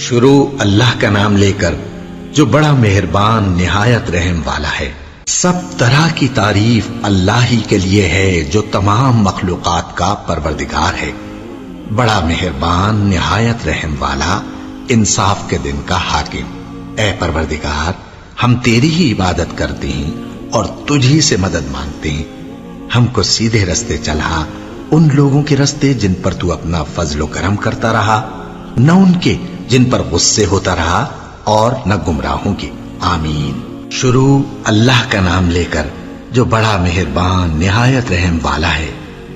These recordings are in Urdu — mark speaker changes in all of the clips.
Speaker 1: شروع اللہ کا نام لے کر جو بڑا مہربان نہایت رحم والا ہے۔ سب طرح کی تعریف اللہ ہی کے لیے ہے جو تمام مخلوقات کا پروردگار ہے، بڑا مہربان نہایت رحم والا، انصاف کے دن کا حاکم۔ اے پروردگار، ہم تیری ہی عبادت کرتے ہیں اور تجھی سے مدد مانگتے ہیں۔ ہم کو سیدھے رستے چلا، ان لوگوں کے رستے جن پر تو اپنا فضل و کرم کرتا رہا، نہ ان کے جن پر غصے ہوتا رہا، اور نہ گمراہوں کے۔ آمین۔ شروع اللہ کا نام لے کر جو بڑا مہربان نہایت رحم والا ہے۔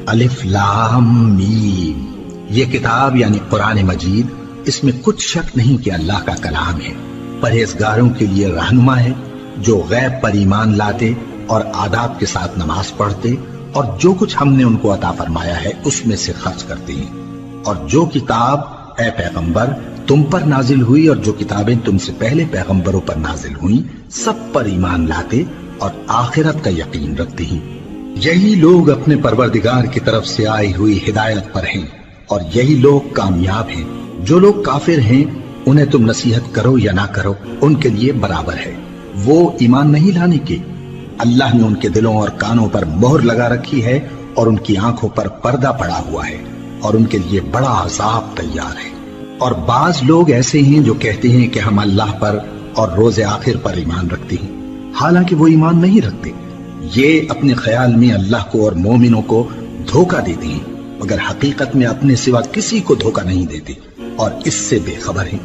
Speaker 1: الف لام میم۔ یہ کتاب یعنی قرآن مجید، اس میں کچھ شک نہیں کہ اللہ کا کلام ہے، پرہیزگاروں کے لیے رہنما ہے، جو غیب پر ایمان لاتے اور آداب کے ساتھ نماز پڑھتے اور جو کچھ ہم نے ان کو عطا فرمایا ہے اس میں سے خرچ کرتے ہیں، اور جو کتاب اے پیغمبر تم پر نازل ہوئی اور جو کتابیں تم سے پہلے پیغمبروں پر نازل ہوئیں سب پر ایمان لاتے اور آخرت کا یقین رکھتے ہیں۔ یہی لوگ اپنے پروردگار کی طرف سے آئی ہوئی ہدایت پر ہیں اور یہی لوگ کامیاب ہیں۔ جو لوگ کافر ہیں انہیں تم نصیحت کرو یا نہ کرو ان کے لیے برابر ہے، وہ ایمان نہیں لانے کے۔ اللہ نے ان کے دلوں اور کانوں پر مہر لگا رکھی ہے اور ان کی آنکھوں پر پردہ پڑا ہوا ہے اور ان کے لیے بڑا عذاب تیار ہے۔ اور بعض لوگ ایسے ہیں جو کہتے ہیں کہ ہم اللہ پر اور روز آخر پر ایمان رکھتے ہیں، حالانکہ وہ ایمان نہیں رکھتے۔ یہ اپنے خیال میں اللہ کو اور مومنوں کو دھوکہ دیتے ہیں، مگر حقیقت میں اپنے سوا کسی کو دھوکہ نہیں دیتے اور اس سے بے خبر ہیں۔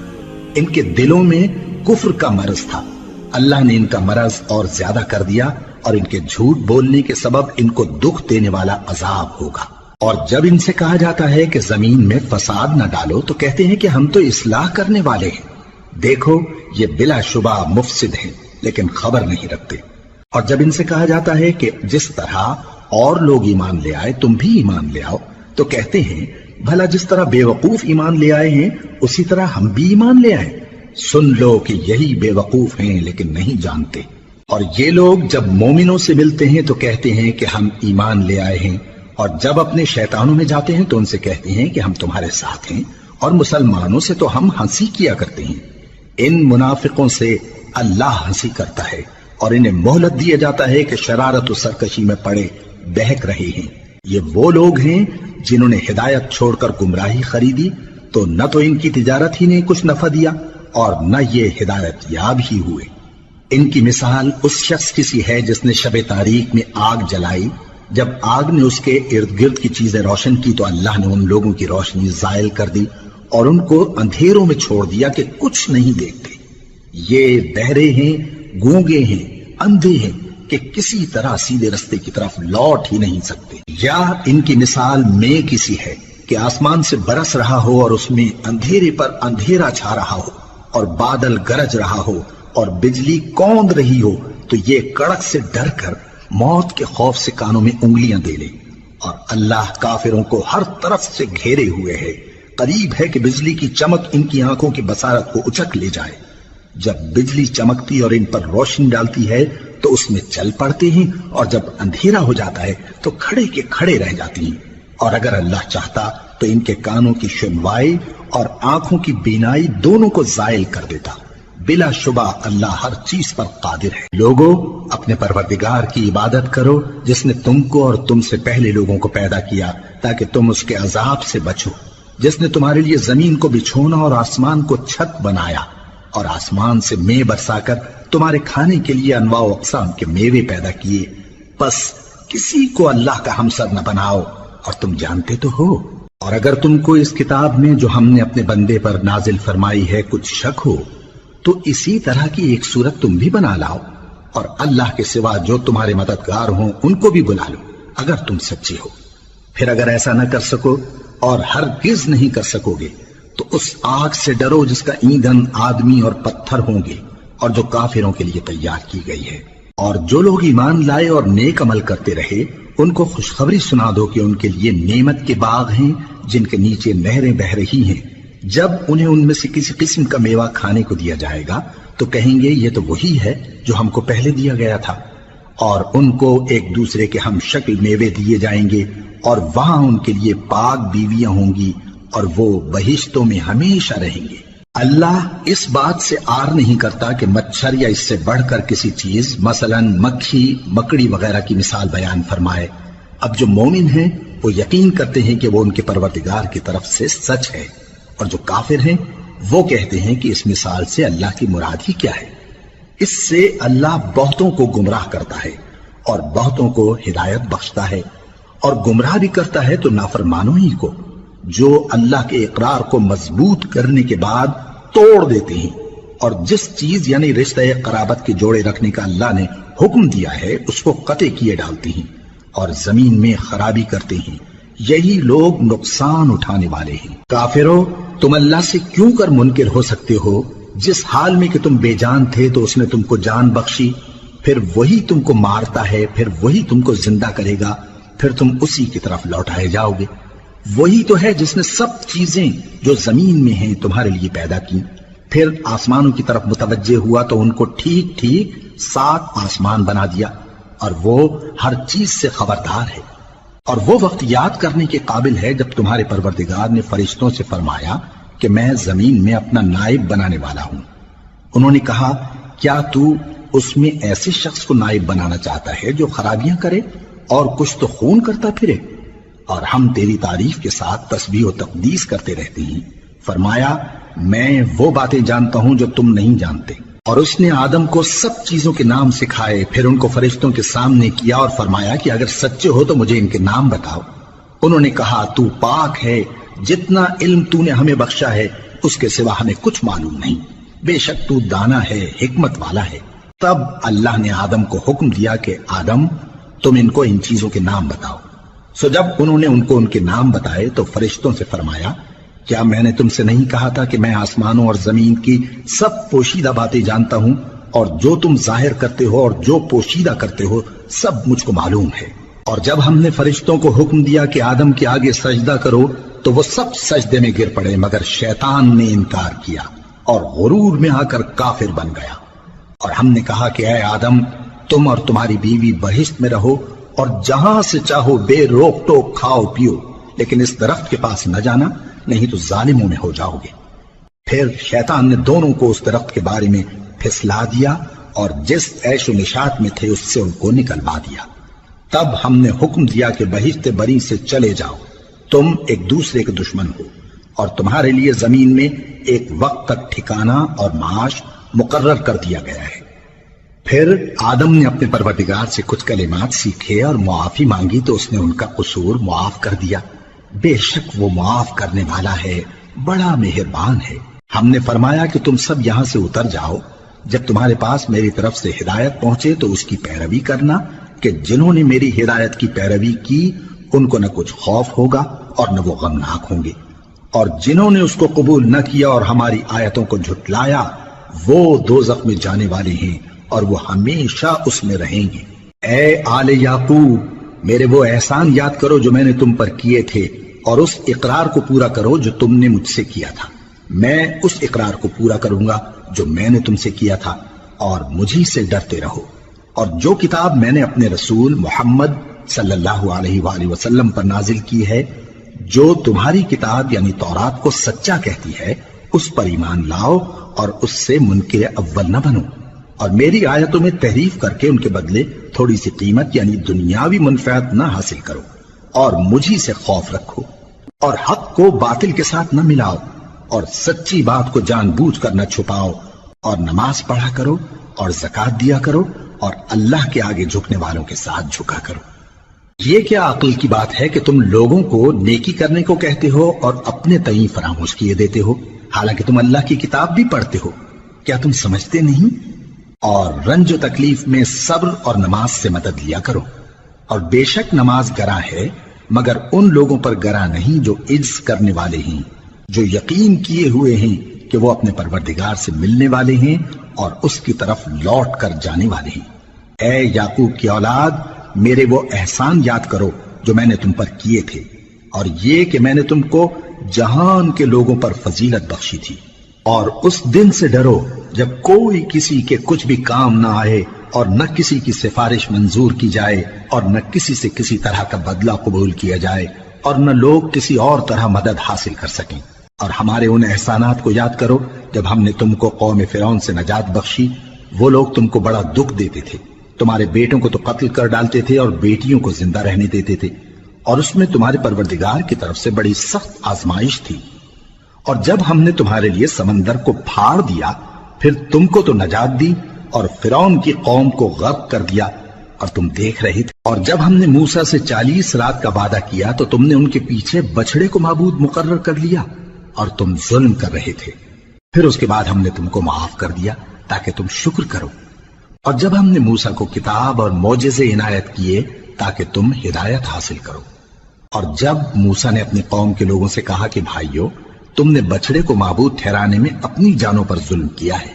Speaker 1: ان کے دلوں میں کفر کا مرض تھا، اللہ نے ان کا مرض اور زیادہ کر دیا اور ان کے جھوٹ بولنے کے سبب ان کو دکھ دینے والا عذاب ہوگا۔ اور جب ان سے کہا جاتا ہے کہ زمین میں فساد نہ ڈالو تو کہتے ہیں کہ ہم تو اصلاح کرنے والے ہیں۔ دیکھو یہ بلا شبہ مفسد ہیں لیکن خبر نہیں رکھتے۔ اور جب ان سے کہا جاتا ہے کہ جس طرح اور لوگ ایمان لے آئے تم بھی ایمان لے آؤ تو کہتے ہیں بھلا جس طرح بے وقوف ایمان لے آئے ہیں اسی طرح ہم بھی ایمان لے آئے۔ سن لو کہ یہی بے وقوف ہیں لیکن نہیں جانتے۔ اور یہ لوگ جب مومنوں سے ملتے ہیں تو کہتے ہیں کہ ہم ایمان لے آئے ہیں، اور جب اپنے شیطانوں میں جاتے ہیں تو ان سے کہتے ہیں کہ ہم تمہارے ساتھ ہیں، اور مسلمانوں سے تو ہم ہنسی کیا کرتے ہیں۔ ان منافقوں سے اللہ ہنسی کرتا ہے اور انہیں مہلت دیا جاتا ہے کہ شرارت و سرکشی میں پڑے بہک رہے ہیں۔ یہ وہ لوگ ہیں جنہوں نے ہدایت چھوڑ کر گمراہی خریدی تو نہ تو ان کی تجارت ہی نے کچھ نفع دیا اور نہ یہ ہدایت یاب ہی ہوئے۔ ان کی مثال اس شخص کی سی ہے جس نے شب تاریک میں آگ جلائی، جب آگ نے اس کے ارد گرد کی چیزیں روشن کی تو اللہ نے ان لوگوں کی روشنی زائل کر دی اور ان کو اندھیروں میں چھوڑ دیا کہ کچھ نہیں دیکھتے۔ یہ بہرے ہیں، گونگے ہیں، اندھے ہیں کہ کسی طرح سیدھے رستے کی طرف لوٹ ہی نہیں سکتے۔ یا ان کی مثال میں کسی ہے کہ آسمان سے برس رہا ہو اور اس میں اندھیرے پر اندھیرا چھا رہا ہو اور بادل گرج رہا ہو اور بجلی کوند رہی ہو تو یہ کڑک سے ڈر کر موت کے خوف سے کانوں میں انگلیاں دے لے۔ اور اللہ کافروں کو ہر طرف سے گھیرے ہوئے ہے، قریب ہے کہ بجلی کی چمک ان کی آنکھوں کی بصارت کو اچک لے جائے۔ جب بجلی چمکتی اور ان پر روشنی ڈالتی ہے تو اس میں چل پڑتے ہیں، اور جب اندھیرا ہو جاتا ہے تو کھڑے کے کھڑے رہ جاتی ہیں۔ اور اگر اللہ چاہتا تو ان کے کانوں کی سنوائی اور آنکھوں کی بینائی دونوں کو زائل کر دیتا۔ بلا شبہ اللہ ہر چیز پر قادر ہے۔ لوگوں اپنے پروردگار کی عبادت کرو جس نے تم کو اور تم سے پہلے لوگوں کو پیدا کیا تاکہ تم اس کے عذاب سے بچو، جس نے تمہارے لیے زمین کو بچھونا اور آسمان کو چھت بنایا اور آسمان سے مے برسا کر تمہارے کھانے کے لیے انواع و اقسام کے میوے پیدا کیے۔ بس کسی کو اللہ کا ہمسر نہ بناؤ اور تم جانتے تو ہو۔ اور اگر تم کو اس کتاب میں جو ہم نے اپنے بندے پر نازل فرمائی ہے کچھ شک ہو تو اسی طرح کی ایک صورت تم بھی بنا لاؤ اور اللہ کے سوا جو تمہارے مددگار ہوں ان کو بھی بلا لو اگر تم سچے ہو۔ پھر اگر ایسا نہ کر سکو اور ہرگز نہیں کر سکو گے تو اس آگ سے ڈرو جس کا ایندھن آدمی اور پتھر ہوں گے اور جو کافروں کے لیے تیار کی گئی ہے۔ اور جو لوگ ایمان لائے اور نیک عمل کرتے رہے ان کو خوشخبری سنا دو کہ ان کے لیے نعمت کے باغ ہیں جن کے نیچے نہریں بہ رہی ہیں۔ جب انہیں ان میں سے کسی قسم کا میوہ کھانے کو دیا جائے گا تو کہیں گے یہ تو وہی ہے جو ہم کو پہلے دیا گیا تھا، اور ان کو ایک دوسرے کے ہم شکل میوے دیے جائیں گے اور وہاں ان کے لیے پاک بیویاں ہوں گی اور وہ بہشتوں میں ہمیشہ رہیں گے۔ اللہ اس بات سے آر نہیں کرتا کہ مچھر یا اس سے بڑھ کر کسی چیز مثلا مکھی مکڑی وغیرہ کی مثال بیان فرمائے۔ اب جو مومن ہیں وہ یقین کرتے ہیں کہ وہ ان کے پروردگار کی طرف سے سچ ہے، اور جو کافر ہیں وہ کہتے ہیں کہ اس مثال سے اللہ کی مراد ہی کیا ہے۔ اس سے اللہ بہتوں کو گمراہ کرتا ہے اور بہتوں کو ہدایت بخشتا ہے، اور گمراہ بھی کرتا ہے تو نافرمانوں ہی کو، جو اللہ کے اقرار کو مضبوط کرنے کے بعد توڑ دیتے ہیں، اور جس چیز یعنی رشتہ قرابت کے جوڑے رکھنے کا اللہ نے حکم دیا ہے اس کو قطع کیے ڈالتے ہیں اور زمین میں خرابی کرتے ہیں۔ یہی لوگ نقصان اٹھانے والے ہیں۔ کافرو، تم اللہ سے کیوں کر منکر ہو سکتے ہو؟ جس حال میں کہ تم بے جان تھے تو اس نے تم کو جان بخشی، پھر وہی تم کو مارتا ہے، پھر وہی تم کو زندہ کرے گا، پھر تم اسی کی طرف لوٹائے جاؤ گے۔ وہی تو ہے جس نے سب چیزیں جو زمین میں ہیں تمہارے لیے پیدا کی، پھر آسمانوں کی طرف متوجہ ہوا تو ان کو ٹھیک ٹھیک 7 آسمان بنا دیا، اور وہ ہر چیز سے خبردار ہے۔ اور وہ وقت یاد کرنے کے قابل ہے جب تمہارے پروردگار نے فرشتوں سے فرمایا کہ میں زمین میں اپنا نائب بنانے والا ہوں۔ انہوں نے کہا، کیا تو اس میں ایسے شخص کو نائب بنانا چاہتا ہے جو خرابیاں کرے اور کچھ تو خون کرتا پھرے؟ اور ہم تیری تعریف کے ساتھ تسبیح و تقدیس کرتے رہتے ہیں۔ فرمایا، میں وہ باتیں جانتا ہوں جو تم نہیں جانتے۔ اور اس نے آدم کو سب چیزوں کے نام سکھائے، پھر ان کو فرشتوں کے سامنے کیا اور فرمایا کہ اگر سچے ہو تو مجھے ان کے نام بتاؤ۔ انہوں نے کہا، تو پاک ہے، جتنا علم تو نے ہمیں بخشا ہے اس کے سوا ہمیں کچھ معلوم نہیں، بے شک تو دانا ہے، حکمت والا ہے۔ تب اللہ نے آدم کو حکم دیا کہ آدم، تم ان کو ان چیزوں کے نام بتاؤ۔ سو جب انہوں نے ان کو ان کے نام بتائے تو فرشتوں سے فرمایا، کیا میں نے تم سے نہیں کہا تھا کہ میں آسمانوں اور زمین کی سب پوشیدہ باتیں جانتا ہوں، اور جو تم ظاہر کرتے ہو اور جو پوشیدہ کرتے ہو سب مجھ کو معلوم ہے۔ اور جب ہم نے فرشتوں کو حکم دیا کہ آدم کے آگے سجدہ کرو تو وہ سب سجدے میں گر پڑے، مگر شیطان نے انکار کیا اور غرور میں آ کر کافر بن گیا۔ اور ہم نے کہا کہ اے آدم، تم اور تمہاری بیوی بہشت میں رہو اور جہاں سے چاہو بے روک ٹوک کھاؤ پیو، لیکن اس درخت کے پاس نہ جانا، نہیں تو ظالموں میں ہو جاؤ گے۔ پھر شیطان نے دونوں کو اس درخت کے بارے میں پھسلا دیا اور جس عیش و نشاط میں تھے اس سے ان کو نکلوا دیا۔ تب ہم نے حکم دیا کہ بہشت بری سے چلے جاؤ، تم ایک دوسرے کے دشمن ہو، اور تمہارے لیے زمین میں ایک وقت تک ٹھکانہ اور معاش مقرر کر دیا گیا ہے۔ پھر آدم نے اپنے پروردگار سے کچھ کلمات سیکھے اور معافی مانگی تو اس نے ان کا قصور معاف کر دیا۔ بے شک وہ معاف کرنے والا ہے، بڑا مہربان ہے۔ ہم نے فرمایا کہ تم سب یہاں سے اتر جاؤ، جب تمہارے پاس میری طرف سے ہدایت پہنچے تو اس کی پیروی کرنا، کہ جنہوں نے میری ہدایت کی پیروی کی ان کو نہ کچھ خوف ہوگا اور نہ وہ غمناک ہوں گے، اور جنہوں نے اس کو قبول نہ کیا اور ہماری آیتوں کو جھٹلایا وہ دوزخ میں جانے والے ہیں اور وہ ہمیشہ اس میں رہیں گے۔ اے آل یعقوب، میرے وہ احسان یاد کرو جو میں نے تم پر کیے تھے، اور اس اقرار کو پورا کرو جو تم نے مجھ سے کیا تھا۔ میں اس اقرار کو پورا کروں گا جو میں نے تم سے کیا تھا، اور مجھی سے ڈرتے رہو۔ اور جو کتاب میں نے اپنے رسول محمد صلی اللہ علیہ وآلہ وسلم پر نازل کی ہے، جو تمہاری کتاب یعنی تورات کو سچا کہتی ہے، اس پر ایمان لاؤ اور اس سے منکر اول نہ بنو، اور میری آیتوں میں تحریف کر کے ان کے بدلے تھوڑی سی قیمت یعنی دنیاوی منفعت نہ حاصل کرو، اور مجھی سے خوف رکھو، اور حق کو باطل کے ساتھ نہ ملاؤ، اور سچی بات کو جان بوجھ کر نہ چھپاؤ، اور نماز پڑھا کرو اور زکوٰۃ دیا کرو، اور اللہ کے آگے جھکنے والوں کے ساتھ جھکا کرو۔ یہ کیا عقل کی بات ہے کہ تم لوگوں کو نیکی کرنے کو کہتے ہو اور اپنے تئیں فراموش کیے دیتے ہو، حالانکہ تم اللہ کی کتاب بھی پڑھتے ہو؟ کیا تم سمجھتے نہیں؟ اور رنج و تکلیف میں صبر اور نماز سے مدد لیا کرو، اور بے شک نماز گراں ہے، مگر ان لوگوں پر گراں نہیں جو عجز کرنے والے ہیں، جو یقین کیے ہوئے ہیں کہ وہ اپنے پروردگار سے ملنے والے ہیں اور اس کی طرف لوٹ کر جانے والے ہیں۔ اے یعقوب کی اولاد، میرے وہ احسان یاد کرو جو میں نے تم پر کیے تھے، اور یہ کہ میں نے تم کو جہان کے لوگوں پر فضیلت بخشی تھی۔ اور اس دن سے ڈرو جب کوئی کسی کے کچھ بھی کام نہ آئے، اور نہ کسی کی سفارش منظور کی جائے، اور نہ کسی سے کسی طرح کا بدلہ قبول کیا جائے، اور نہ لوگ کسی اور طرح مدد حاصل کر سکیں۔ اور ہمارے ان احسانات کو یاد کرو جب ہم نے تم کو قوم فرعون سے نجات بخشی وہ لوگ تم کو بڑا دکھ دیتے تھے، تمہارے بیٹوں کو تو قتل کر ڈالتے تھے اور بیٹیوں کو زندہ رہنے دیتے تھے، اور اس میں تمہارے پروردگار کی طرف سے بڑی سخت آزمائش تھی۔ اور جب ہم نے تمہارے لیے سمندر کو پھاڑ دیا پھر تم کو تو نجات دی اور فرعون کی قوم کو غرق کر دیا اور تم دیکھ رہے تھے۔ اور جب ہم نے موسیٰ سے 40 رات کا وعدہ کیا تو تم نے ان کے پیچھے بچڑے کو معبود مقرر کر لیا اور تم ظلم کر رہے تھے۔ پھر اس کے بعد ہم نے تم کو معاف کر دیا تاکہ تم شکر کرو۔ اور جب ہم نے موسیٰ کو کتاب اور معجزے عنایت کیے تاکہ تم ہدایت حاصل کرو۔ اور جب موسیٰ نے اپنی قوم کے لوگوں سے کہا کہ بھائیو، تم نے بچڑے کو معبود ٹھہرانے میں اپنی جانوں پر ظلم کیا ہے،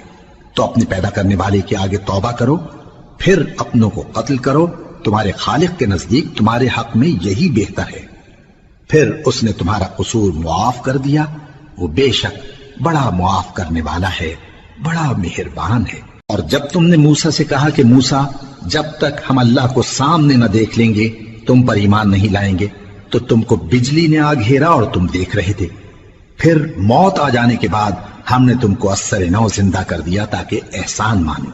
Speaker 1: تو اپنے پیدا کرنے والے کے آگے توبہ کرو، پھر اپنوں کو قتل کرو، تمہارے خالق کے نزدیک تمہارے حق میں یہی بہتر ہے۔ پھر اس نے تمہارا قصور معاف کر دیا، وہ بے شک بڑا معاف کرنے والا ہے، بڑا مہربان ہے۔ اور جب تم نے موسیٰ سے کہا کہ موسیٰ، جب تک ہم اللہ کو سامنے نہ دیکھ لیں گے تم پر ایمان نہیں لائیں گے، تو تم کو بجلی نے آ گھیرا اور تم دیکھ رہے تھے۔ پھر موت آ جانے کے بعد ہم نے تم کو اثر نو زندہ کر دیا تاکہ احسان مانو۔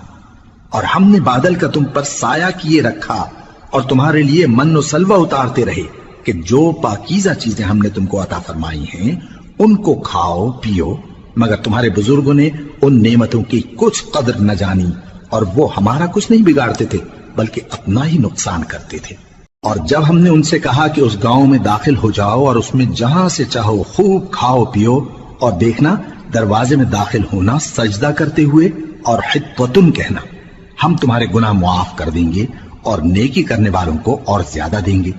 Speaker 1: اور ہم نے بادل کا تم پر سایہ کیے رکھا اور تمہارے لیے من و سلوہ اتارتے رہے کہ جو پاکیزہ چیزیں ہم نے تم کو عطا فرمائی ہیں ان کو کھاؤ پیو، مگر تمہارے بزرگوں نے ان نعمتوں کی کچھ قدر نہ جانی اور وہ ہمارا کچھ نہیں بگاڑتے تھے بلکہ اپنا ہی نقصان کرتے تھے۔ اور جب ہم نے ان سے کہا کہ اس گاؤں میں داخل ہو جاؤ اور اس میں جہاں سے چاہو خوب کھاؤ پیو، اور دیکھنا دروازے میں داخل ہونا سجدہ کرتے ہوئے اور حطوۃن کہنا، ہم تمہارے گناہ معاف کر دیں گے اور نیکی کرنے والوں کو اور زیادہ دیں گے۔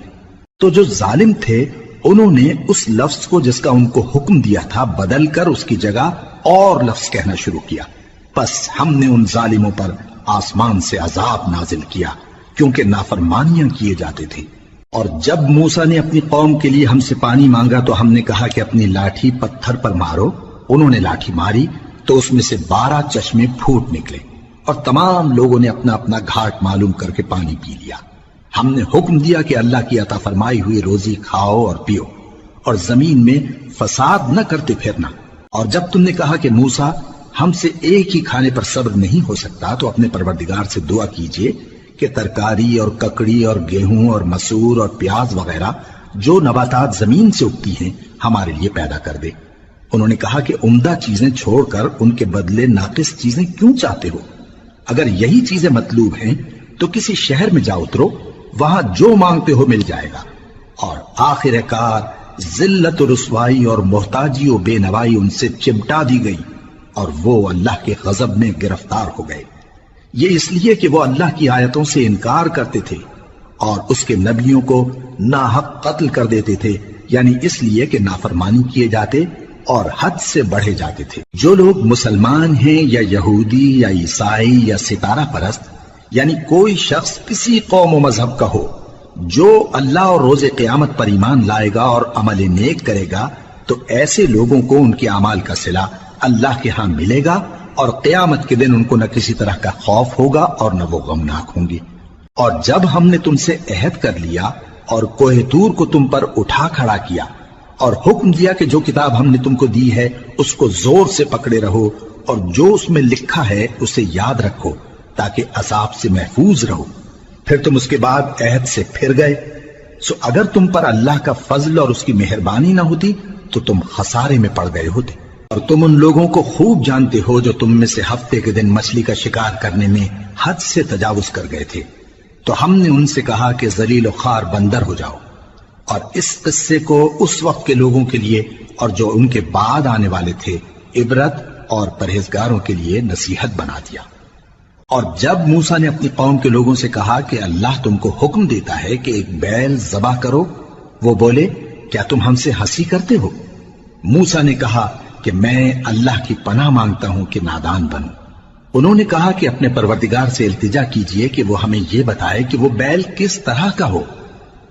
Speaker 1: تو جو ظالم تھے انہوں نے اس لفظ کو جس کا ان کو حکم دیا تھا بدل کر اس کی جگہ اور لفظ کہنا شروع کیا، پس ہم نے ان ظالموں پر آسمان سے عذاب نازل کیا کیونکہ نافرمانیاں کیے جاتے تھے۔ اور جب موسیٰ نے اپنی قوم کے لیے ہم سے پانی مانگا تو ہم نے کہا کہ اپنی لاٹھی پتھر پر مارو۔ انہوں نے لاٹھی ماری تو اس میں سے 12 چشمے پھوٹ نکلے اور تمام لوگوں نے اپنا اپنا گھاٹ معلوم کر کے پانی پی لیا۔ ہم نے حکم دیا کہ اللہ کی عطا فرمائی ہوئی روزی کھاؤ اور پیو اور زمین میں فساد نہ کرتے پھرنا۔ اور جب تم نے کہا کہ موسیٰ ہم سے ایک ہی کھانے پر صبر نہیں ہو سکتا تو اپنے پروردگار سے دعا کیجئے کہ ترکاری اور ککڑی اور گیہوں اور مسور اور پیاز وغیرہ جو نباتات زمین سے اگتی ہیں ہمارے لیے پیدا کر دے۔ انہوں نے کہا کہ عمدہ چیزیں چھوڑ کر ان کے بدلے ناقص چیزیں کیوں چاہتے ہو؟ اگر یہی چیزیں مطلوب ہیں تو کسی شہر میں جا اترو، وہاں جو مانگتے ہو مل جائے گا۔ اور آخر کار ذلت و رسوائی اور محتاجی و بے نوائی ان سے چمٹا دی گئی اور وہ اللہ کے غضب میں گرفتار ہو گئے۔ یہ اس لیے کہ وہ اللہ کی آیتوں سے انکار کرتے تھے اور اس کے نبیوں کو ناحق قتل کر دیتے تھے، یعنی اس لیے کہ نافرمانی کیے جاتے اور حد سے بڑھے جاتے تھے۔ جو لوگ مسلمان ہیں یا یہودی یا عیسائی یا ستارہ پرست، یعنی کوئی شخص کسی قوم و مذہب کا ہو، جو اللہ اور روز قیامت پر ایمان لائے گا اور عمل نیک کرے گا تو ایسے لوگوں کو ان کے اعمال کا صلہ اللہ کے ہاں ملے گا اور قیامت کے دن ان کو نہ کسی طرح کا خوف ہوگا اور نہ وہ غمناک ہوں گے۔ اور جب ہم نے تم سے عہد کر لیا اور کوہ طور کو تم پر اٹھا کھڑا کیا اور حکم دیا کہ جو کتاب ہم نے تم کو دی ہے اس کو زور سے پکڑے رہو اور جو اس میں لکھا ہے اسے یاد رکھو تاکہ عذاب سے محفوظ رہو، پھر تم اس کے بعد عہد سے پھر گئے، سو اگر تم پر اللہ کا فضل اور اس کی مہربانی نہ ہوتی تو تم خسارے میں پڑ گئے ہوتے۔ اور تم ان لوگوں کو خوب جانتے ہو جو تم میں سے ہفتے کے دن مچھلی کا شکار کرنے میں حد سے تجاوز کر گئے تھے، تو ہم نے ان سے کہا کہ ذلیل و خوار بندر ہو جاؤ، اور اس قصے کو اس وقت کے لوگوں کے لیے اور جو ان کے بعد آنے والے تھے عبرت اور پرہیزگاروں کے لیے نصیحت بنا دیا۔ اور جب موسیٰ نے اپنی قوم کے لوگوں سے کہا کہ اللہ تم کو حکم دیتا ہے کہ ایک بیل ذبح کرو، وہ بولے کیا تم ہم سے ہنسی کرتے ہو؟ موسیٰ نے کہا کہ میں اللہ کی پناہ مانگتا ہوں کہ نادان بنوں۔ انہوں نے کہا کہ اپنے پروردگار سے التجا کیجئے کہ وہ ہمیں یہ بتائے کہ وہ بیل کس طرح کا ہو۔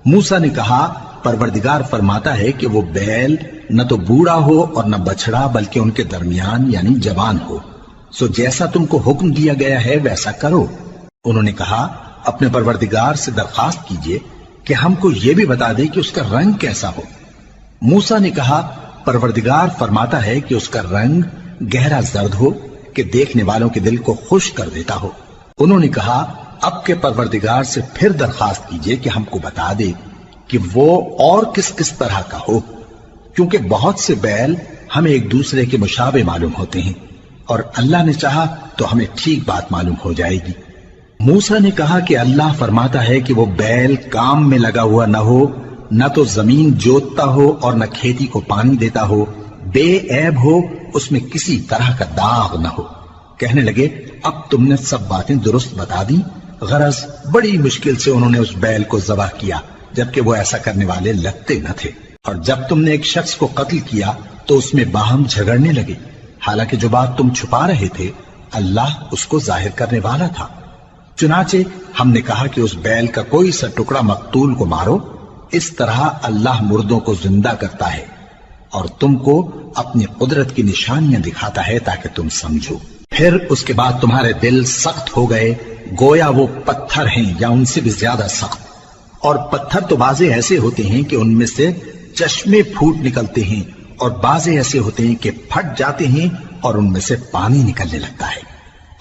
Speaker 1: موسیٰ نے کہا پروردگار فرماتا ہے کہ وہ بیل نہ تو بوڑھا ہو اور نہ بچڑا بلکہ ان کے درمیان یعنی جوان ہو، سو جیسا تم کو حکم دیا گیا ہے ویسا کرو۔ انہوں نے کہا اپنے پروردگار سے درخواست کیجئے کہ ہم کو یہ بھی بتا دے کہ اس کا رنگ کیسا ہو۔ موسیٰ نے کہا پروردگار فرماتا ہے کہ اس کا رنگ گہرا زرد ہو کہ دیکھنے والوں کے دل کو خوش کر دیتا ہو۔ انہوں نے کہا اب کے پروردگار سے پھر درخواست کیجئے کہ ہم کو بتا دے کہ وہ اور کس کس طرح کا ہو، کیونکہ بہت سے بیل ہمیں ایک دوسرے کے مشابہ معلوم ہوتے ہیں، اور اللہ نے چاہا تو ہمیں ٹھیک بات معلوم ہو جائے گی۔ موسیٰ نے کہا کہ اللہ فرماتا ہے کہ وہ بیل کام میں لگا ہوا نہ ہو، نہ تو زمین جوتتا ہو اور نہ کھیتی کو پانی دیتا ہو، بے عیب ہو، اس میں کسی طرح کا داغ نہ ہو۔ کہنے لگے اب تم نے سب باتیں درست بتا دی۔ غرض بڑی مشکل سے انہوں نے اس بیل کو ذبح کیا، جبکہ وہ ایسا کرنے والے لگتے نہ تھے۔ اور جب تم نے ایک شخص کو قتل کیا تو اس میں باہم جھگڑنے لگے، حالانکہ جو بات تم چھپا رہے تھے اللہ اس کو ظاہر کرنے والا تھا۔ چنانچہ ہم نے کہا کہ اس بیل کا کوئی سا ٹکڑا مقتول کو مارو، اس طرح اللہ مردوں کو زندہ کرتا ہے اور تم کو اپنی قدرت کی نشانیاں دکھاتا ہے تاکہ تم سمجھو۔ پھر اس کے بعد تمہارے دل سخت ہو گئے، گویا وہ پتھر ہیں یا ان سے بھی زیادہ سخت۔ اور پتھر تو بعضے ایسے ہوتے ہیں کہ ان میں سے چشمے پھوٹ نکلتے ہیں، اور بعضے ایسے ہوتے ہیں کہ پھٹ جاتے ہیں اور ان میں سے پانی نکلنے لگتا ہے،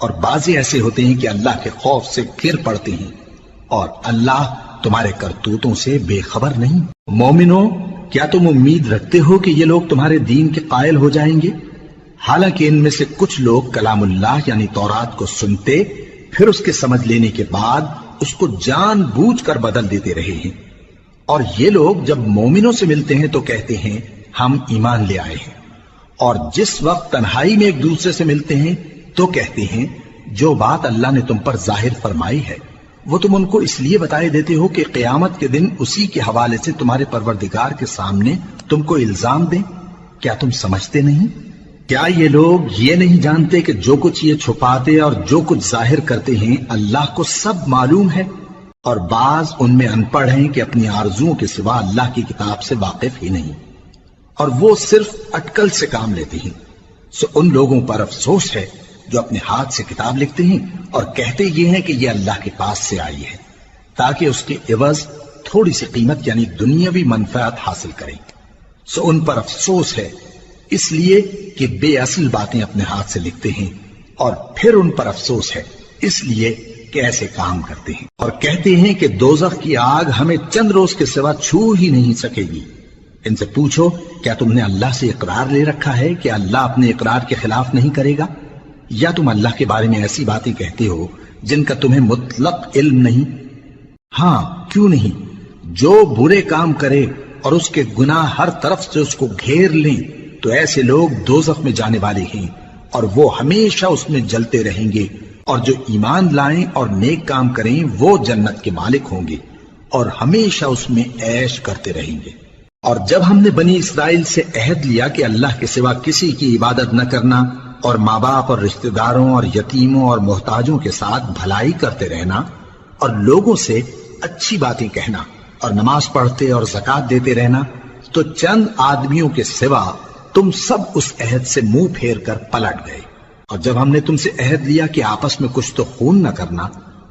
Speaker 1: اور بعضے ایسے ہوتے ہیں کہ اللہ کے خوف سے گر پڑتے ہیں، اور اللہ تمہارے کرتوتوں سے بے خبر نہیں۔ مومنو، کیا تم امید رکھتے ہو کہ یہ لوگ تمہارے دین کے قائل ہو جائیں گے؟ حالانکہ ان میں سے کچھ لوگ کلام اللہ یعنی تورات کو سنتے، پھر اس کے سمجھ لینے کے بعد اس کو جان بوجھ کر بدل دیتے رہے ہیں، اور یہ لوگ جب مومنوں سے ملتے ہیں تو کہتے ہیں ہم ایمان لے آئے ہیں، اور جس وقت تنہائی میں ایک دوسرے سے ملتے ہیں تو کہتے ہیں جو بات اللہ نے تم پر ظاہر فرمائی ہے وہ تم ان کو اس لیے بتائے دیتے ہو کہ قیامت کے دن اسی کے حوالے سے تمہارے پروردگار کے سامنے تم کو الزام دیں۔ کیا تم سمجھتے نہیں؟ کیا یہ لوگ یہ نہیں جانتے کہ جو کچھ یہ چھپاتے اور جو کچھ ظاہر کرتے ہیں اللہ کو سب معلوم ہے؟ اور بعض ان میں ان پڑھ ہیں کہ اپنی آرزوؤں کے سوا اللہ کی کتاب سے واقف ہی نہیں، اور وہ صرف اٹکل سے کام لیتے ہیں۔ سو ان لوگوں پر افسوس ہے جو اپنے ہاتھ سے کتاب لکھتے ہیں اور کہتے یہ ہیں کہ یہ اللہ کے پاس سے آئی ہے، تاکہ اس کے عوض تھوڑی سی قیمت یعنی دنیاوی منفعت حاصل کریں۔ سو ان پر افسوس ہے اس لیے کہ بے اصل باتیں اپنے ہاتھ سے لکھتے ہیں، اور پھر ان پر افسوس ہے اس لیے کہ ایسے کام کرتے ہیں، اور کہتے ہیں کہ دوزخ کی آگ ہمیں چند روز کے سوا چھو ہی نہیں سکے گی۔ ان سے پوچھو کیا تم نے اللہ سے اقرار لے رکھا ہے کہ اللہ اپنے اقرار کے خلاف نہیں کرے گا؟ یا تم اللہ کے بارے میں ایسی باتیں کہتے ہو جن کا تمہیں مطلق علم نہیں؟ ہاں کیوں نہیں، جو برے کام کرے اور اس کے گناہ ہر طرف سے اس کو گھیر لیں تو ایسے لوگ دوزخ میں جانے والے ہیں، اور وہ ہمیشہ اس میں جلتے رہیں گے، اور جو ایمان لائیں اور نیک کام کریں وہ جنت کے مالک ہوں گے اور ہمیشہ اس میں عیش کرتے رہیں گے۔ اور جب ہم نے بنی اسرائیل سے عہد لیا کہ اللہ کے سوا کسی کی عبادت نہ کرنا، اور ماں باپ اور رشتہ داروں اور یتیموں اور محتاجوں کے ساتھ بھلائی کرتے رہنا، اور لوگوں سے اچھی باتیں کہنا، اور نماز پڑھتے اور زکوٰۃ دیتے رہنا، تو چند آدمیوں کے سوا تم سب اس عہد سے منہ پھیر کر پلٹ گئے۔ اور جب ہم نے تم سے عہد لیا کہ آپس میں کچھ تو خون نہ کرنا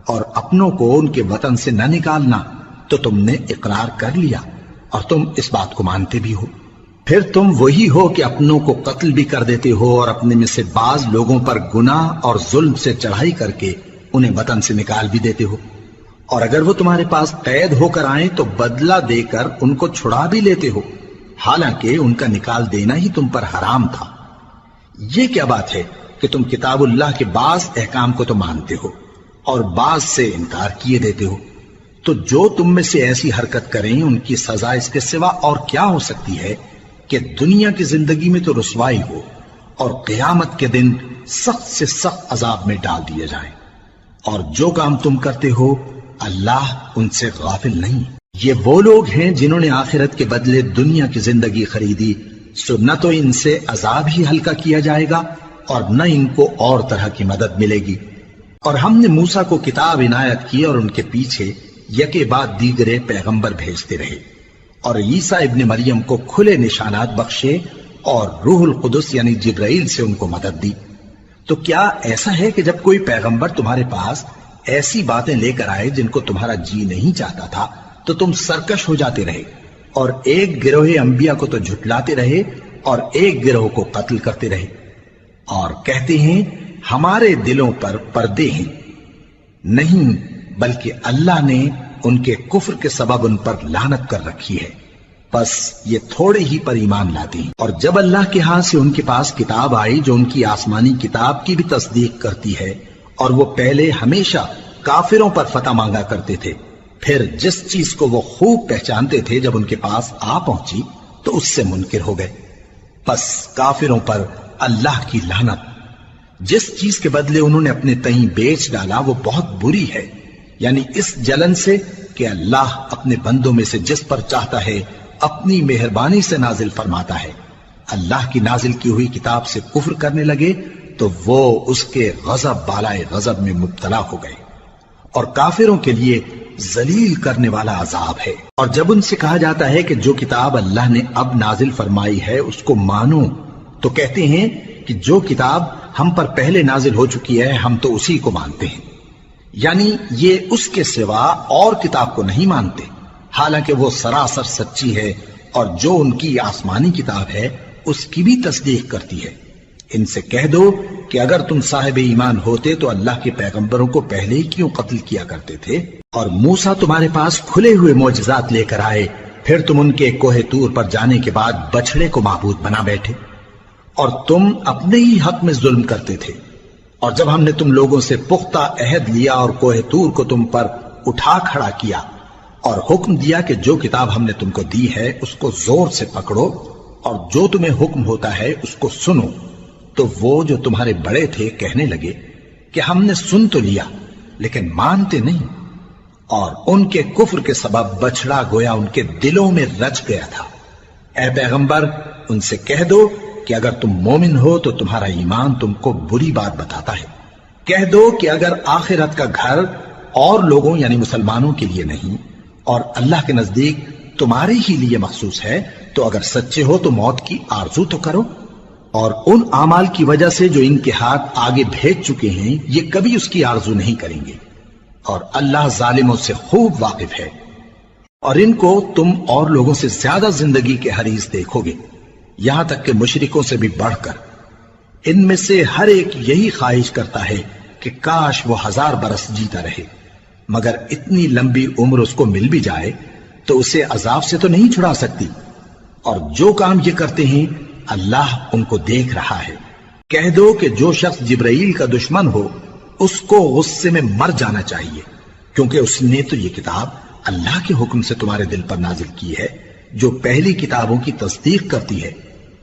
Speaker 1: اور اپنوں کو ان کے وطن سے نہ نکالنا، تو تم نے اقرار کر لیا اور تم اس بات کو مانتے بھی ہو۔ پھر تم وہی ہو کہ اپنوں کو قتل بھی کر دیتے ہو، اور اپنے میں سے بعض لوگوں پر گناہ اور ظلم سے چڑھائی کر کے انہیں وطن سے نکال بھی دیتے ہو، اور اگر وہ تمہارے پاس قید ہو کر آئیں تو بدلہ دے کر ان کو چھڑا بھی لیتے ہو، حالانکہ ان کا نکال دینا ہی تم پر حرام تھا۔ یہ کیا بات ہے کہ تم کتاب اللہ کے بعض احکام کو تو مانتے ہو اور بعض سے انکار کیے دیتے ہو؟ تو جو تم میں سے ایسی حرکت کریں ان کی سزا اس کے سوا اور کیا ہو سکتی ہے کہ دنیا کی زندگی میں تو رسوائی ہو اور قیامت کے دن سخت سے سخت عذاب میں ڈال دیے جائیں۔ اور جو کام تم کرتے ہو اللہ ان سے غافل نہیں۔ یہ وہ لوگ ہیں جنہوں نے آخرت کے بدلے دنیا کی زندگی خریدی، سو نہ تو ان سے عذاب ہی ہلکا کیا جائے گا اور نہ ان کو اور طرح کی مدد ملے گی۔ اور ہم نے موسیٰ کو کتاب عنایت کی اور ان کے پیچھے یکے بعد دیگرے پیغمبر بھیجتے رہے، اور عیسیٰ ابن مریم کو کھلے نشانات بخشے اور روح القدس یعنی جبرائیل سے ان کو مدد دی۔ تو کیا ایسا ہے کہ جب کوئی پیغمبر تمہارے پاس ایسی باتیں لے کر آئے جن کو تمہارا جی نہیں چاہتا تھا تو تم سرکش ہو جاتے رہے، اور ایک گروہ انبیاء کو تو جھٹلاتے رہے اور ایک گروہ کو قتل کرتے رہے؟ اور کہتے ہیں ہمارے دلوں پر پردے ہیں، نہیں بلکہ اللہ نے ان کے کفر کے سبب ان پر لعنت کر رکھی ہے، بس یہ تھوڑے ہی پر ایمان لاتے ہیں۔ اور جب اللہ کے ہاں سے ان کے پاس کتاب آئی جو ان کی آسمانی کتاب کی بھی تصدیق کرتی ہے، اور وہ پہلے ہمیشہ کافروں پر فتح مانگا کرتے تھے، پھر جس چیز کو وہ خوب پہچانتے تھے جب ان کے پاس آ پہنچی تو اس سے منکر ہو گئے، بس کافروں پر اللہ کی لعنت۔ جس چیز کے بدلے انہوں نے اپنے تئیں بیچ ڈالا وہ بہت بری ہے، یعنی اس جلن سے کہ اللہ اپنے بندوں میں سے جس پر چاہتا ہے اپنی مہربانی سے نازل فرماتا ہے۔ اللہ کی نازل کی ہوئی کتاب سے کفر کرنے لگے تو وہ اس کے غضب بالائے غضب میں مبتلا ہو گئے، اور کافروں کے لیے ذلیل کرنے والا عذاب ہے۔ اور جب ان سے کہا جاتا ہے کہ جو کتاب اللہ نے اب نازل فرمائی ہے اس کو مانو، تو کہتے ہیں کہ جو کتاب ہم پر پہلے نازل ہو چکی ہے ہم تو اسی کو مانتے ہیں، یعنی یہ اس کے سوا اور کتاب کو نہیں مانتے، حالانکہ وہ سراسر سچی ہے، اور جو ان کی آسمانی کتاب ہے اس کی بھی تصدیق کرتی ہے۔ ان سے کہہ دو کہ اگر تم صاحب ایمان ہوتے تو اللہ کے پیغمبروں کو پہلے ہی کیوں قتل کیا کرتے تھے؟ اور موسیٰ تمہارے پاس کھلے ہوئے معجزات لے کر آئے، پھر تم ان کے کوہ طور پر جانے کے بعد بچڑے کو معبود بنا بیٹھے، اور تم اپنے ہی حق میں ظلم کرتے تھے۔ اور جب ہم نے تم لوگوں سے پختہ عہد لیا اور کوہ طور کو تم پر اٹھا کھڑا کیا، اور حکم دیا کہ جو کتاب ہم نے تم کو دی ہے اس کو زور سے پکڑو، اور جو تمہیں حکم ہوتا ہے اس کو سنو، تو وہ جو تمہارے بڑے تھے کہنے لگے کہ ہم نے سن تو لیا لیکن مانتے نہیں، اور ان کے کفر کے سبب بچڑا گویا ان کے دلوں میں رچ گیا تھا۔ اے پیغمبر ان سے کہہ دو کہ اگر تم مومن ہو تو تمہارا ایمان تم کو بری بات بتاتا ہے، کہہ دو کہ اگر آخرت کا گھر اور لوگوں یعنی مسلمانوں کے لیے نہیں اور اللہ کے نزدیک تمہارے ہی لیے مخصوص ہے تو اگر سچے ہو تو موت کی آرزو تو کرو، اور ان اعمال کی وجہ سے جو ان کے ہاتھ آگے بھیج چکے ہیں یہ کبھی اس کی آرزو نہیں کریں گے، اور اللہ ظالموں سے خوب واقف ہے۔ اور ان کو تم اور لوگوں سے زیادہ زندگی کے حریص دیکھو گے، یہاں تک کہ مشرکوں سے بھی بڑھ کر۔ ان میں سے ہر ایک یہی خواہش کرتا ہے کہ کاش وہ 1000 برس جیتا رہے، مگر اتنی لمبی عمر اس کو مل بھی جائے تو اسے عذاب سے تو نہیں چھڑا سکتی، اور جو کام یہ کرتے ہیں اللہ ان کو دیکھ رہا ہے۔ کہہ دو کہ جو شخص جبرائیل کا دشمن ہو اس کو غصے میں مر جانا چاہیے، کیونکہ اس نے تو یہ کتاب اللہ کے حکم سے تمہارے دل پر نازل کی ہے جو پہلی کتابوں کی تصدیق کرتی ہے،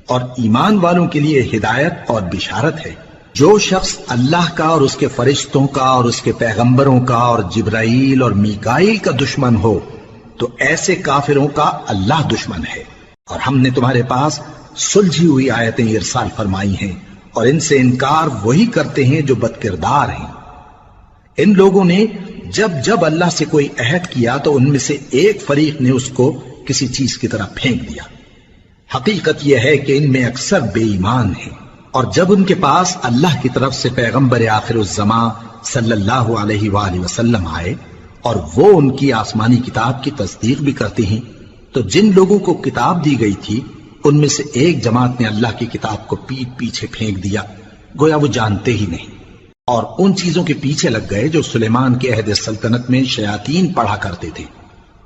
Speaker 1: اور ایمان والوں کے لیے ہدایت اور بشارت ہے۔ جو شخص اللہ کا اور اس کے فرشتوں کا اور اس کے پیغمبروں کا اور جبرائیل اور میکائیل کا دشمن ہو تو ایسے کافروں کا اللہ دشمن ہے۔ اور ہم نے تمہارے پاس سلجھی ہوئی آیتیں ارسال فرمائی ہیں، اور ان سے انکار وہی کرتے ہیں جو بد کردار ہیں۔ ان لوگوں نے جب جب اللہ سے کوئی عہد کیا تو ان میں سے ایک فریق نے اس کو کسی چیز کی طرح پھینک دیا۔ حقیقت یہ ہے کہ ان میں اکثر بے ایمان ہیں، اور جب ان کے پاس اللہ کی طرف سے پیغمبر آخر الزمان صلی اللہ علیہ وآلہ وسلم آئے اور وہ ان کی آسمانی کتاب کی تصدیق بھی کرتے ہیں، تو جن لوگوں کو کتاب دی گئی تھی ان میں سے ایک جماعت نے اللہ کی کتاب کو پیٹ پیچھے پھینک دیا، گویا وہ جانتے ہی نہیں، اور ان چیزوں کے پیچھے لگ گئے جو سلیمان کے عہد سلطنت میں شیاطین پڑھا کرتے تھے۔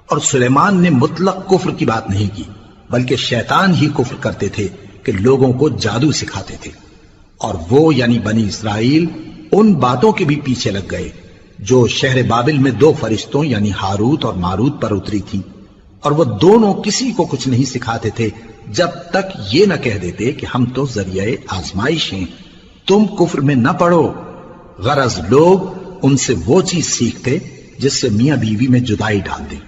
Speaker 1: اور سلیمان نے مطلق کفر کی بات نہیں کی، بلکہ شیطان ہی کفر کرتے تھے کہ لوگوں کو جادو سکھاتے تھے، اور وہ یعنی بنی اسرائیل ان باتوں کے بھی پیچھے لگ گئے جو شہر بابل میں 2 فرشتوں یعنی ہاروت اور ماروت پر اتری تھی، اور وہ دونوں کسی کو کچھ نہیں سکھاتے تھے جب تک یہ نہ کہہ دیتے کہ ہم تو ذریعہ آزمائش ہیں، تم کفر میں نہ پڑو۔ غرض لوگ ان سے وہ چیز سیکھتے جس سے میاں بیوی میں جدائی ڈال دیں،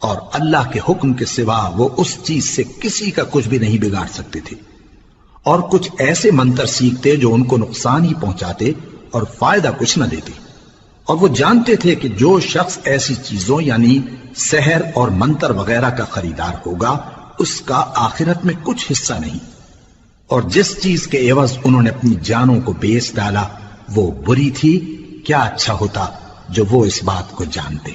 Speaker 1: اور اللہ کے حکم کے سوا وہ اس چیز سے کسی کا کچھ بھی نہیں بگاڑ سکتے تھے، اور کچھ ایسے منتر سیکھتے جو ان کو نقصان ہی پہنچاتے اور فائدہ کچھ نہ دیتے، اور وہ جانتے تھے کہ جو شخص ایسی چیزوں یعنی سحر اور منتر وغیرہ کا خریدار ہوگا اس کا آخرت میں کچھ حصہ نہیں، اور جس چیز کے عوض انہوں نے اپنی جانوں کو بیچ ڈالا وہ بری تھی، کیا اچھا ہوتا جو وہ اس بات کو جانتے۔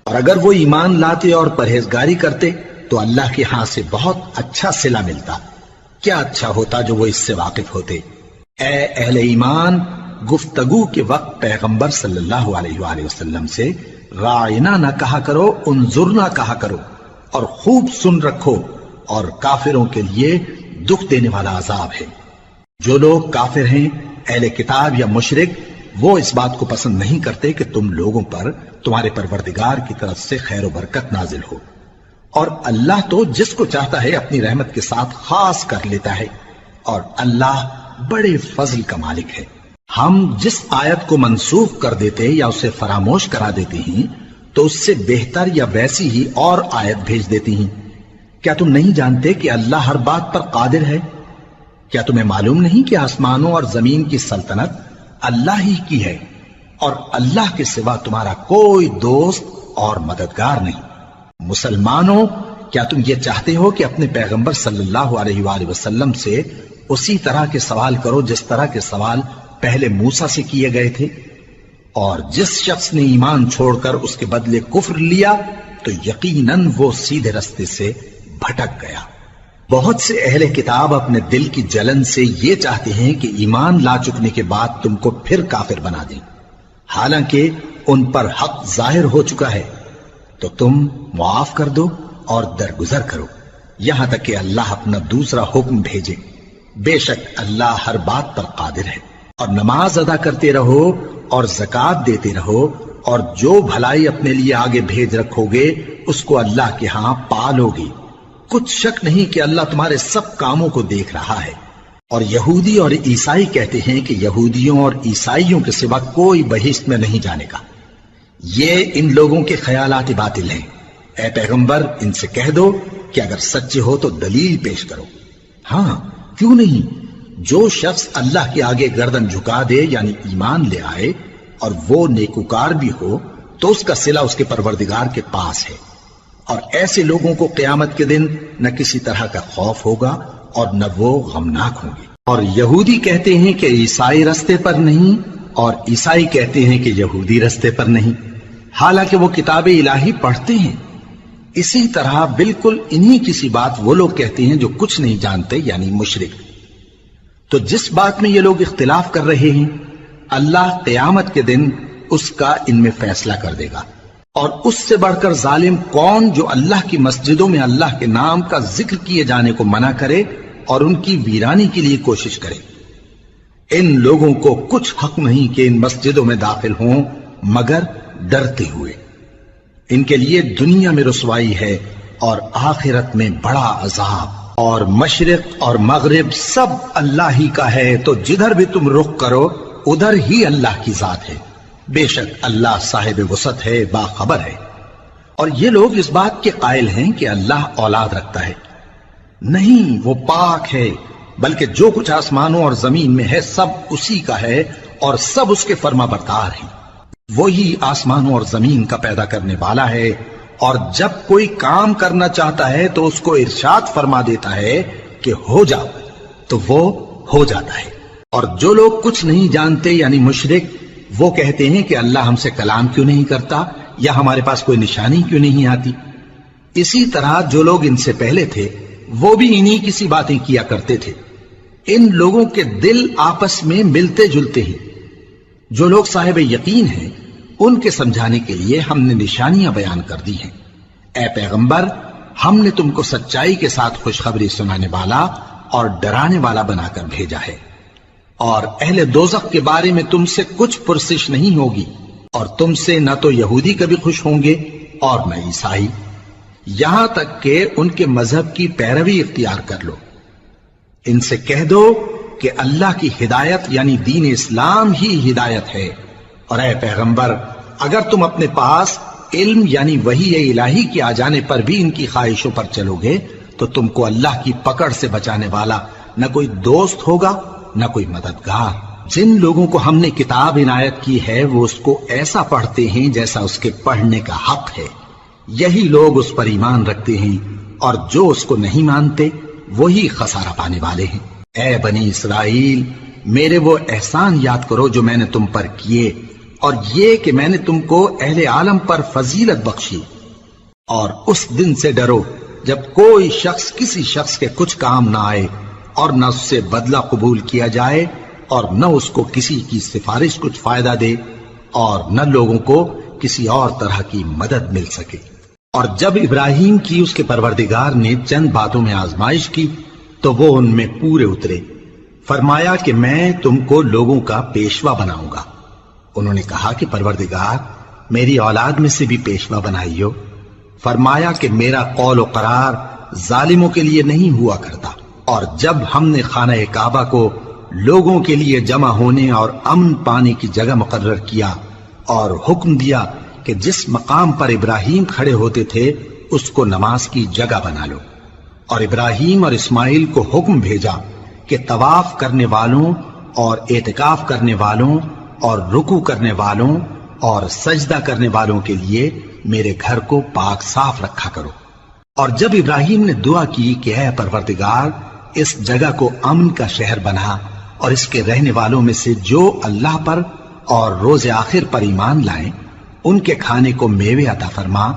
Speaker 1: اور اگر وہ ایمان لاتے اور پرہیزگاری کرتے تو اللہ کے ہاں سے بہت اچھا صلہ ملتا، کیا اچھا ہوتا جو وہ اس سے واقف ہوتے۔ اے اہل ایمان، گفتگو کے وقت پیغمبر صلی اللہ علیہ وآلہ وسلم سے رائنا نہ کہا کرو، انظرنا کہا کرو، اور خوب سن رکھو، اور کافروں کے لیے دکھ دینے والا عذاب ہے۔ جو لوگ کافر ہیں، اہل کتاب یا مشرک، وہ اس بات کو پسند نہیں کرتے کہ تم لوگوں پر تمہارے پروردگار کی طرف سے خیر و برکت نازل ہو، اور اللہ تو جس کو چاہتا ہے اپنی رحمت کے ساتھ خاص کر لیتا ہے، اور اللہ بڑے فضل کا مالک ہے۔ ہم جس آیت کو منسوخ کر دیتے یا اسے فراموش کرا دیتے ہیں تو اس سے بہتر یا ویسی ہی اور آیت بھیج دیتی ہیں۔ کیا تم نہیں جانتے کہ اللہ ہر بات پر قادر ہے؟ کیا تمہیں معلوم نہیں کہ آسمانوں اور زمین کی سلطنت اللہ ہی کی ہے، اور اللہ کے سوا تمہارا کوئی دوست اور مددگار نہیں؟ مسلمانوں، کیا تم یہ چاہتے ہو کہ اپنے پیغمبر صلی اللہ علیہ وآلہ وسلم سے اسی طرح کے سوال کرو جس طرح کے سوال پہلے موسیٰ سے کیے گئے تھے؟ اور جس شخص نے ایمان چھوڑ کر اس کے بدلے کفر لیا تو یقیناً وہ سیدھے رستے سے بھٹک گیا۔ بہت سے اہل کتاب اپنے دل کی جلن سے یہ چاہتے ہیں کہ ایمان لا چکنے کے بعد تم کو پھر کافر بنا دیں، حالانکہ ان پر حق ظاہر ہو چکا ہے۔ تو تم معاف کر دو اور درگزر کرو یہاں تک کہ اللہ اپنا دوسرا حکم بھیجے۔ بے شک اللہ ہر بات پر قادر ہے۔ اور نماز ادا کرتے رہو اور زکوٰۃ دیتے رہو، اور جو بھلائی اپنے لیے آگے بھیج رکھو گے اس کو اللہ کے ہاں پالو گے۔ کچھ شک نہیں کہ اللہ تمہارے سب کاموں کو دیکھ رہا ہے۔ اور یہودی اور عیسائی کہتے ہیں کہ یہودیوں اور عیسائیوں کے سوا کوئی بہشت میں نہیں جانے کا۔ یہ ان لوگوں کے خیالات باطل ہیں۔ اے پیغمبر، ان سے کہہ دو کہ اگر سچے ہو تو دلیل پیش کرو۔ ہاں، کیوں نہیں؟ جو شخص اللہ کے آگے گردن جھکا دے یعنی ایمان لے آئے اور وہ نیکوکار بھی ہو تو اس کا صلہ اس کے پروردگار کے پاس ہے، اور ایسے لوگوں کو قیامت کے دن نہ کسی طرح کا خوف ہوگا اور نہ وہ غمناک ہوں گے۔ اور یہودی کہتے ہیں کہ عیسائی رستے پر نہیں، اور عیسائی کہتے ہیں کہ یہودی رستے پر نہیں، حالانکہ وہ کتاب الہی پڑھتے ہیں۔ اسی طرح بالکل انہی کسی بات وہ لوگ کہتے ہیں جو کچھ نہیں جانتے یعنی مشرک۔ تو جس بات میں یہ لوگ اختلاف کر رہے ہیں اللہ قیامت کے دن اس کا ان میں فیصلہ کر دے گا۔ اور اس سے بڑھ کر ظالم کون جو اللہ کی مسجدوں میں اللہ کے نام کا ذکر کیے جانے کو منع کرے اور ان کی ویرانی کے لیے کوشش کرے۔ ان لوگوں کو کچھ حق نہیں کہ ان مسجدوں میں داخل ہوں مگر ڈرتے ہوئے۔ ان کے لیے دنیا میں رسوائی ہے اور آخرت میں بڑا عذاب۔ اور مشرق اور مغرب سب اللہ ہی کا ہے، تو جدھر بھی تم رخ کرو ادھر ہی اللہ کی ذات ہے۔ بے شک اللہ صاحب وسعت ہے، باخبر ہے۔ اور یہ لوگ اس بات کے قائل ہیں کہ اللہ اولاد رکھتا ہے۔ نہیں، وہ پاک ہے، بلکہ جو کچھ آسمانوں اور زمین میں ہے سب اسی کا ہے اور سب اس کے فرما بردار ہیں۔ وہی آسمانوں اور زمین کا پیدا کرنے والا ہے، اور جب کوئی کام کرنا چاہتا ہے تو اس کو ارشاد فرما دیتا ہے کہ ہو جاؤ، تو وہ ہو جاتا ہے۔ اور جو لوگ کچھ نہیں جانتے یعنی مشرک، وہ کہتے ہیں کہ اللہ ہم سے کلام کیوں نہیں کرتا، یا ہمارے پاس کوئی نشانی کیوں نہیں آتی۔ اسی طرح جو لوگ ان سے پہلے تھے وہ بھی انہی کسی باتیں کیا کرتے تھے۔ ان لوگوں کے دل آپس میں ملتے جلتے ہیں۔ جو لوگ صاحب یقین ہیں ان کے سمجھانے کے لیے ہم نے نشانیاں بیان کر دی ہیں۔ اے پیغمبر، ہم نے تم کو سچائی کے ساتھ خوشخبری سنانے والا اور ڈرانے والا بنا کر بھیجا ہے۔ اور اہل دوزخ کے بارے میں تم سے کچھ پرسش نہیں ہوگی، اور تم سے نہ تو یہودی کبھی خوش ہوں گے اور نہ عیسائی، یہاں تک کہ ان کے مذہب کی پیروی اختیار کر لو۔ ان سے کہہ دو کہ اللہ کی ہدایت یعنی دین اسلام ہی ہدایت ہے، اور اے پیغمبر اگر تم اپنے پاس علم یعنی وحی الہی کے آ جانے پر بھی ان کی خواہشوں پر چلو گے تو تم کو اللہ کی پکڑ سے بچانے والا نہ کوئی دوست ہوگا نہ کوئی مددگار۔ جن لوگوں کو ہم نے کتاب عنایت کی ہے وہ اس کو ایسا پڑھتے ہیں جیسا اس کے پڑھنے کا حق ہے، یہی لوگ اس پر ایمان رکھتے ہیں، اور جو اس کو نہیں مانتے وہی خسارہ پانے والے ہیں۔ اے بنی اسرائیل، میرے وہ احسان یاد کرو جو میں نے تم پر کیے، اور یہ کہ میں نے تم کو اہل عالم پر فضیلت بخشی۔ اور اس دن سے ڈرو جب کوئی شخص کسی شخص کے کچھ کام نہ آئے اور نہ اس سے بدلہ قبول کیا جائے، اور نہ اس کو کسی کی سفارش کچھ فائدہ دے اور نہ لوگوں کو کسی اور طرح کی مدد مل سکے۔ اور جب ابراہیم کی اس کے پروردگار نے چند باتوں میں آزمائش کی تو وہ ان میں پورے اترے۔ فرمایا کہ میں تم کو لوگوں کا پیشوا بناؤں گا۔ انہوں نے کہا کہ پروردگار میری اولاد میں سے بھی پیشوا بنائیو۔ فرمایا کہ میرا قول و قرار ظالموں کے لیے نہیں ہوا کرتا۔ اور جب ہم نے خانہ کعبہ کو لوگوں کے لیے جمع ہونے اور امن پانے کی جگہ مقرر کیا اور حکم دیا کہ جس مقام پر ابراہیم کھڑے ہوتے تھے اس کو نماز کی جگہ بنا لو، اور ابراہیم اور اسماعیل کو حکم بھیجا کہ طواف کرنے والوں اور اعتکاف کرنے والوں اور رکوع کرنے والوں اور سجدہ کرنے والوں کے لیے میرے گھر کو پاک صاف رکھا کرو۔ اور جب ابراہیم نے دعا کی کہ اے پروردگار اس جگہ کو امن کا شہر بنا اور اس کے رہنے والوں میں سے جو اللہ پر اور روز آخر پر ایمان لائیں ان کے کھانے کو میوے عطا فرما،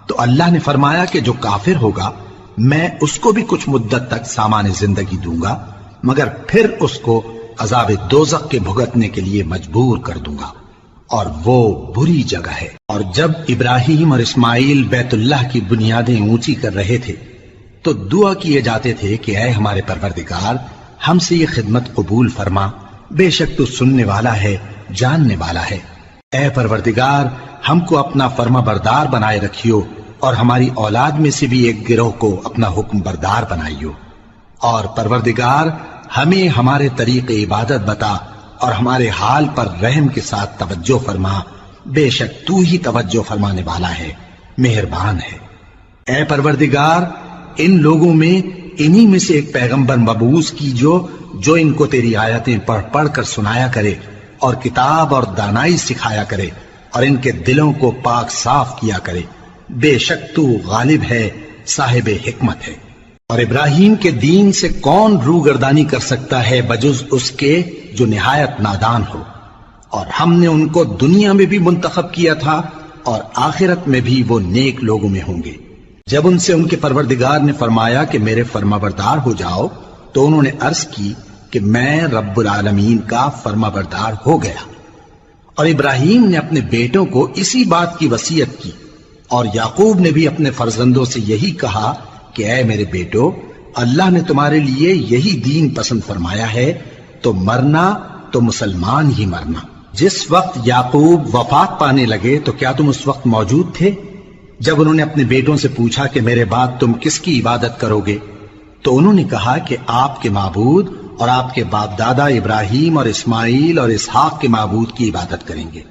Speaker 1: تو اللہ نے فرمایا کہ جو کافر ہوگا میں اس کو بھی کچھ مدت تک سامان زندگی دوں گا، مگر پھر اس کو عذاب دوزخ کے بھگتنے کے لیے مجبور کر دوں گا، اور وہ بری جگہ ہے۔ اور جب ابراہیم اور اسماعیل بیت اللہ کی بنیادیں اونچی کر رہے تھے تو دعا کیے جاتے تھے کہ اے ہمارے پروردگار ہم سے یہ خدمت قبول فرما، بے شک تو سننے والا ہے، جاننے والا ہے۔ اے پروردگار ہم کو اپنا فرما بردار بنائے رکھیو اور ہماری اولاد میں سے بھی ایک گروہ کو اپنا حکم بردار بنائیو، اور پروردگار ہمیں ہمارے طریق عبادت بتا اور ہمارے حال پر رحم کے ساتھ توجہ فرما، بے شک تو ہی توجہ فرمانے والا ہے، مہربان ہے۔ اے پروردگار ان لوگوں میں انہی میں سے ایک پیغمبر مبعوث کی جو ان کو تیری آیتیں پڑھ پڑھ کر سنایا کرے اور کتاب اور دانائی سکھایا کرے اور ان کے دلوں کو پاک صاف کیا کرے، بے شک تو غالب ہے، صاحب حکمت ہے۔ اور ابراہیم کے دین سے کون روگردانی کر سکتا ہے بجز اس کے جو نہایت نادان ہو، اور ہم نے ان کو دنیا میں بھی منتخب کیا تھا اور آخرت میں بھی وہ نیک لوگوں میں ہوں گے۔ جب ان سے ان کے پروردگار نے فرمایا کہ میرے فرما بردار ہو جاؤ تو انہوں نے عرض کی کہ میں رب العالمین کا فرما بردار ہو گیا۔ اور ابراہیم نے اپنے بیٹوں کو اسی بات کی وصیت کی، اور یعقوب نے بھی اپنے فرزندوں سے یہی کہا کہ اے میرے بیٹو، اللہ نے تمہارے لیے یہی دین پسند فرمایا ہے، تو مرنا تو مسلمان ہی مرنا۔ جس وقت یعقوب وفات پانے لگے تو کیا تم اس وقت موجود تھے جب انہوں نے اپنے بیٹوں سے پوچھا کہ میرے بعد تم کس کی عبادت کرو گے؟ تو انہوں نے کہا کہ آپ کے معبود اور آپ کے باپ دادا ابراہیم اور اسماعیل اور اسحاق کے معبود کی عبادت کریں گے،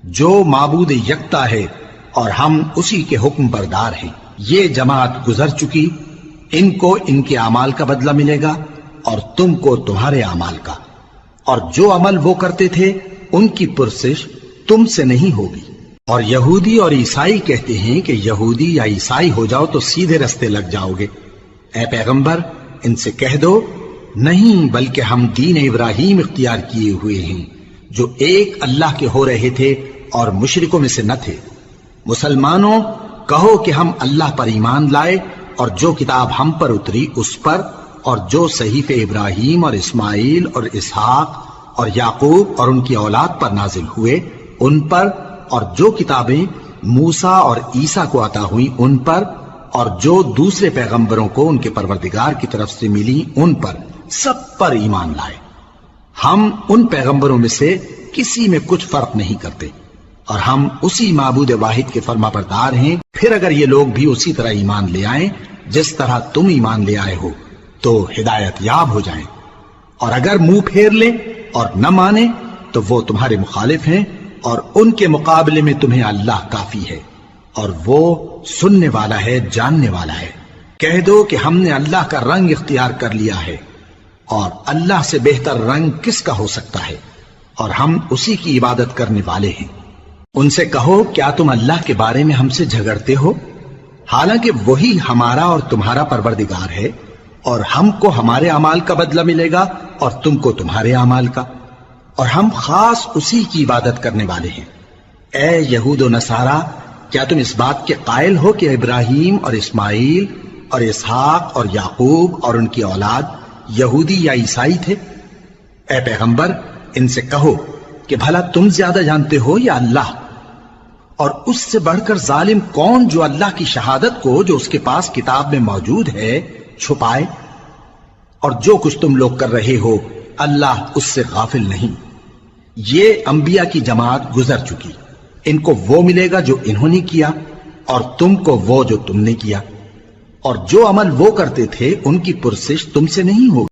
Speaker 1: جو معبود یکتا ہے اور ہم اسی کے حکم بردار ہیں۔ یہ جماعت گزر چکی، ان کو ان کے اعمال کا بدلہ ملے گا اور تم کو تمہارے اعمال کا، اور جو عمل وہ کرتے تھے ان کی پرسش تم سے نہیں ہوگی۔ اور یہودی اور عیسائی کہتے ہیں کہ یہودی یا عیسائی ہو جاؤ تو سیدھے رستے لگ جاؤ گے۔ اے پیغمبر ان سے کہہ دو نہیں، بلکہ ہم دین ابراہیم اختیار کیے ہوئے ہیں جو ایک اللہ کے ہو رہے تھے اور مشرکوں میں سے نہ تھے۔ مسلمانوں کہو کہ ہم اللہ پر ایمان لائے اور جو کتاب ہم پر اتری اس پر، اور جو صحیفے ابراہیم اور اسماعیل اور اسحاق اور یعقوب اور ان کی اولاد پر نازل ہوئے ان پر، اور جو کتابیں موسیٰ اور عیسیٰ کو عطا ہوئیں ان پر، اور جو دوسرے پیغمبروں کو ان کے پروردگار کی طرف سے ملی ان پر، سب پر ایمان لائے۔ ہم ان پیغمبروں میں سے کسی میں کچھ فرق نہیں کرتے، اور ہم اسی معبود واحد کے فرما بردار ہیں۔ پھر اگر یہ لوگ بھی اسی طرح ایمان لے آئیں جس طرح تم ایمان لے آئے ہو تو ہدایت یاب ہو جائیں، اور اگر منہ پھیر لیں اور نہ مانیں تو وہ تمہارے مخالف ہیں، اور ان کے مقابلے میں تمہیں اللہ کافی ہے، اور وہ سننے والا ہے، جاننے والا ہے۔ کہہ دو کہ ہم نے اللہ کا رنگ اختیار کر لیا ہے، اور اللہ سے بہتر رنگ کس کا ہو سکتا ہے، اور ہم اسی کی عبادت کرنے والے ہیں۔ ان سے کہو کیا تم اللہ کے بارے میں ہم سے جھگڑتے ہو، حالانکہ وہی ہمارا اور تمہارا پروردگار ہے، اور ہم کو ہمارے اعمال کا بدلہ ملے گا اور تم کو تمہارے اعمال کا، اور ہم خاص اسی کی عبادت کرنے والے ہیں۔ اے یہود و نصارا، کیا تم اس بات کے قائل ہو کہ ابراہیم اور اسماعیل اور اسحاق اور یعقوب اور ان کی اولاد یہودی یا عیسائی تھے؟ اے پیغمبر ان سے کہو کہ بھلا تم زیادہ جانتے ہو یا اللہ؟ اور اس سے بڑھ کر ظالم کون جو اللہ کی شہادت کو جو اس کے پاس کتاب میں موجود ہے چھپائے؟ اور جو کچھ تم لوگ کر رہے ہو اللہ اس سے غافل نہیں۔ یہ انبیاء کی جماعت گزر چکی، ان کو وہ ملے گا جو انہوں نے کیا اور تم کو وہ جو تم نے کیا، اور جو عمل وہ کرتے تھے ان کی پرسش تم سے نہیں ہوگی۔